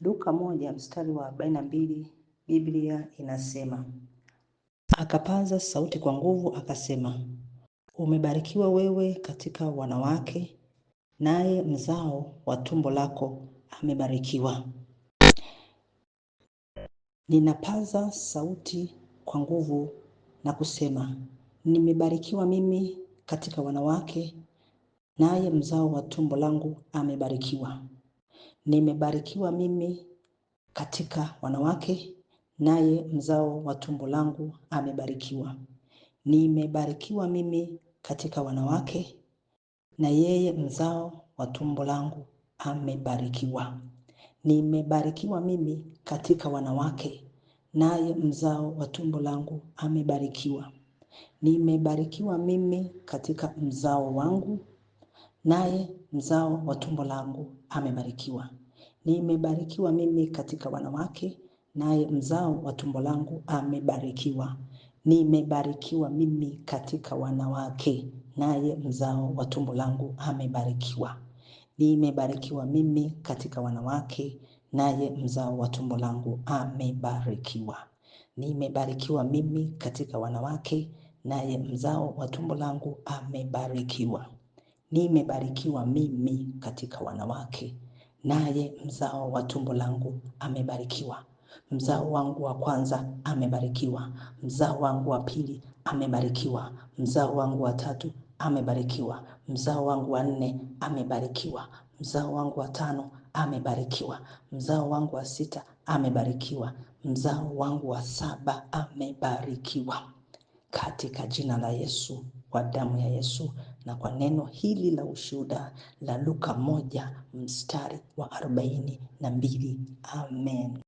Luka 1 mstari wa 42, Biblia inasema, akapaza sauti kwa nguvu akasema, umebarikiwa wewe katika wanawake, naye mzao wa tumbo lako amebarikiwa. Ninapaza sauti kwa nguvu na kusema, nimebarikiwa mimi katika wanawake, naye mzao wa tumbo langu amebarikiwa. Nimebarikiwa mimi katika wanawake, naye mzao wa tumbo langu amebarikiwa. Nimebarikiwa mimi katika wanawake, na yeye mzao wa tumbo langu amebarikiwa. Nimebarikiwa mimi katika wanawake, naye mzao wa tumbo langu amebarikiwa. Nimebarikiwa mimi katika mzao wangu, naye mzao wa tumbo langu amebarikiwa. Nimebarikiwa mimi katika wanawake, naye mzao wa tumbo langu amebarikiwa. Nimebarikiwa mimi katika wanawake, naye mzao wa tumbo langu amebarikiwa. Nimebarikiwa mimi katika wanawake, naye mzao wa tumbo langu amebarikiwa. Nimebarikiwa mimi katika wanawake, naye mzao wa tumbo langu amebarikiwa. Nimebarikiwa mimi katika wanawake, naye mzao wa tumbo langu amebarikiwa. Mzao wangu wa kwanza amebarikiwa. Mzao wangu wa pili amebarikiwa. Mzao wangu wa tatu amebarikiwa. Mzao wangu wa nne amebarikiwa. Mzao wangu wa tano amebarikiwa. Mzao wangu wa sita amebarikiwa. Mzao wangu wa saba amebarikiwa. Katika jina la Yesu, kwa damu ya Yesu na kwa neno hili la ushuhuda la Luka 1 mstari wa 42. Amen.